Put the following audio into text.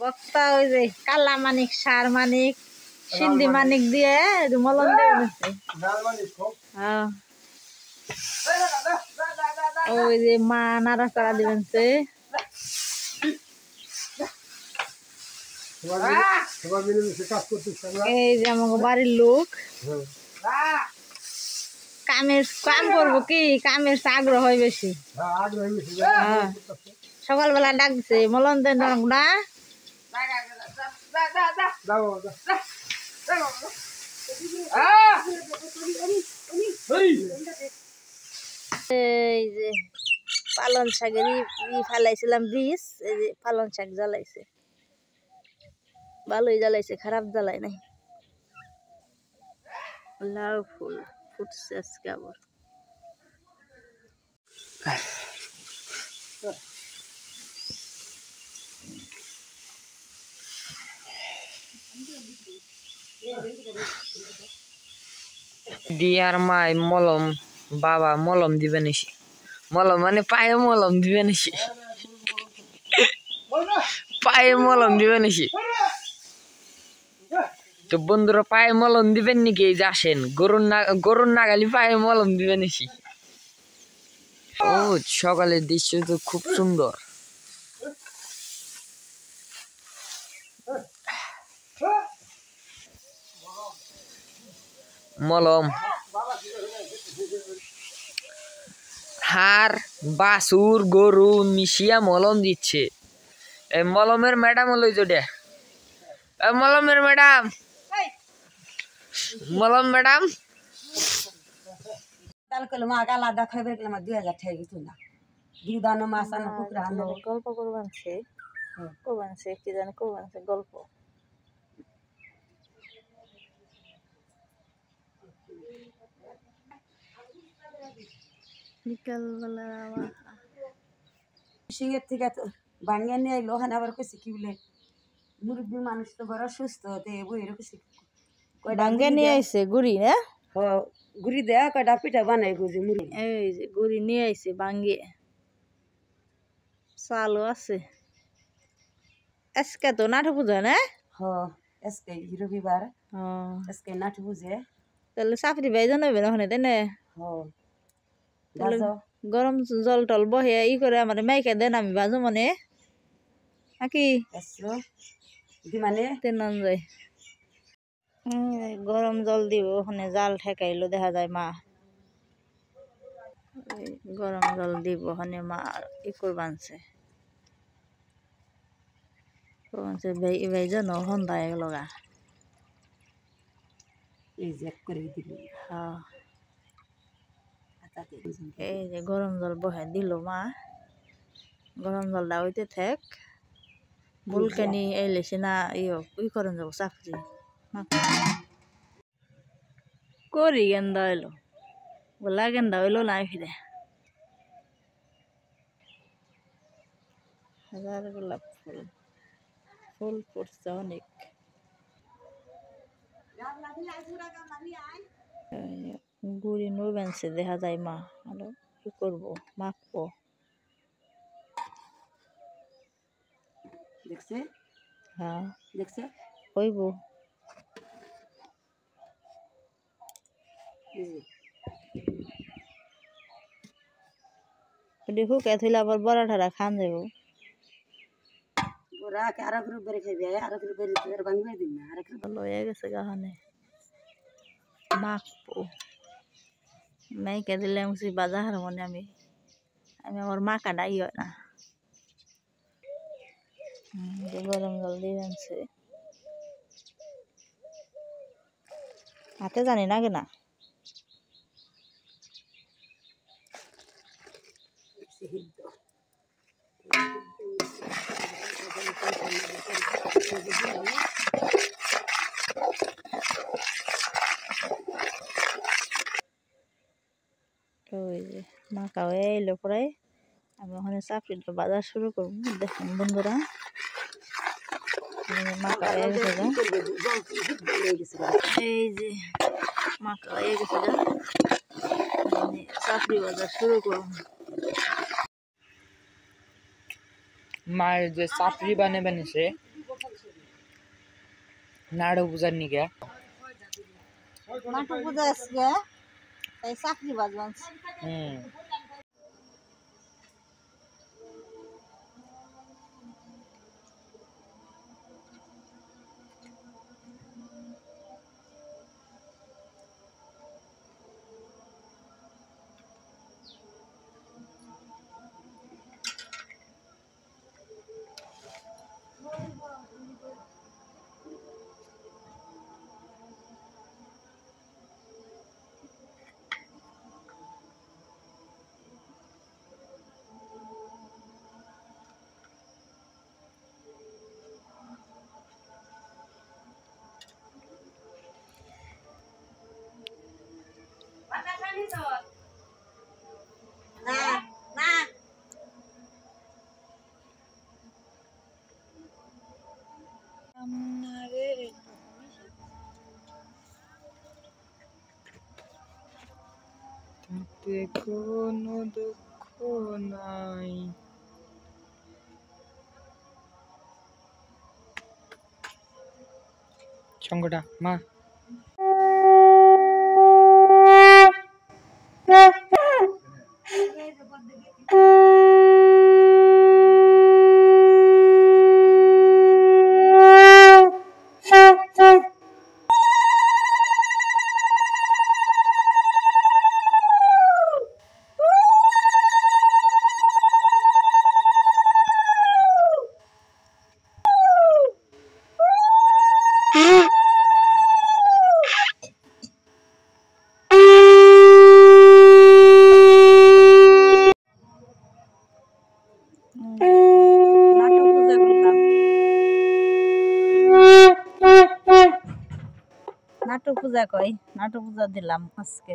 বক্তা ওই যে কালা মানিক সার মানিক সিন্ধি মানিক দিয়ে মলম দিয়ে হ্যাঁ ওই যে মা নাড়াচাড়া দিবেন এই যে আমাকে বাড়ির লোক কাম করবো কি কামের আগ্রহ হয় বেশি সকালবেলা ডাক দিছে মলম দেন না এই যে পালন শাকের ফেলাইছিলাম বীজ এই যে পালন শাক জ্বালাইছে ভালোই জ্বালাইছে খারাপ জ্বালাই নাই লাউ ফুল ফুটছে আজকে আবার দিয়ার মাই মলম বাবা মলম দিবেন এসে মলম মানে পায়ে মলম দিবেন এসে পায়ে মলম দিবেন এসে তো বন্ধুরা পায়ে মলম দিবেন নাকি এই যে আসেন গরুর নাগালি পায়ে মলম দিবেন এসে ও সকালের দৃশ্য তো খুব সুন্দর মলম হার বাসুর গরু মিশিয়া মলম দিচ্ছে এই মলমের ম্যাডাম হলো যে মলমের ম্যাডাম মলম ম্যাডাম গল্প করবেন সে কি জানে করবেন সে গল্প বিকালবেলা সিংহের থেকে ভাঙিয়ে নিয়ে এলো ওখানে আবার কইছে কি বলে মুরব্বী মানুষ তো বড় সুস্থ বই রেখেছি ভাঙ্গে নিয়ে আইছে গুড়ি না গুড়ি দেয়া কয়টা পিঠা বানাই গুজি মুড়ি এই যে গুড়ি নিয়ে আইছে ভাঙ্গে চালও আছে আজকে তো নাটক পূজা না আজকে রবিবার আজকে নাটক বুঝে তাহলে চাকরি বাইজন হইবে ওখানে তাই না গরম জল টল বহে ই করে আমার মাইকে দেন আমি বাজু মানে নাকি মানে তেন যায় গরম জল দিব ওখানে জাল ঠেকাইলো দেখা যায় মা গরম জল দিব ওখানে মা ই করবানছে ভাইজন সন্ধ্যা লগা এই যে গরম জল বহে দিল মা গরম জলটা হইতে থাক বুলকানি এলেছে না ই করেন যাবো চাকরি করি গেন্দা হইলো গোলা গেন্দা হইলো নাই ফিরে হাজার গোলাপ ফুল ফুল ফুটছে অনেক গুড়ি নইবেনছে দেখা যায় মা আরো কি করবো মাখবো দেখছে হ্যাঁ দেখছে হইব দেখো কে থইলে আবার বড়া ঠারা খান যাব বড়া কে আর গ্রুপ বেরে খাইবে আর গ্রুপ বেরে তোর বাংলা দিন না আর লয়ে গেছে গাহানে মাখবো মাইকে দিলে মুসি বাজার মনে আমি আমার মাকা ডাই হয় না গরম জল দিয়ে আনছে হাতে জানি না কেনা ওই যে মাকা হয়ে এলো পরে আমি ওখানে চাকরিটা বাজার শুরু করবো দেখুন বন্ধুরা মাকা হয়ে গেছে এই যে মাকা হয়ে গেছে চাকরি বাজার শুরু করবো মায়ের যে চাপড়ি বানিয়েছে নাড়ু পূজার নিকে নাটক পূজা আজকে তাই চাকরি বাজবান হুম না না তাতে কোনো দুঃখ নাই সঙ্গটা মা নাটক পূজা করলাম নাটক পূজা কই নাটক পূজা দিলাম আজকে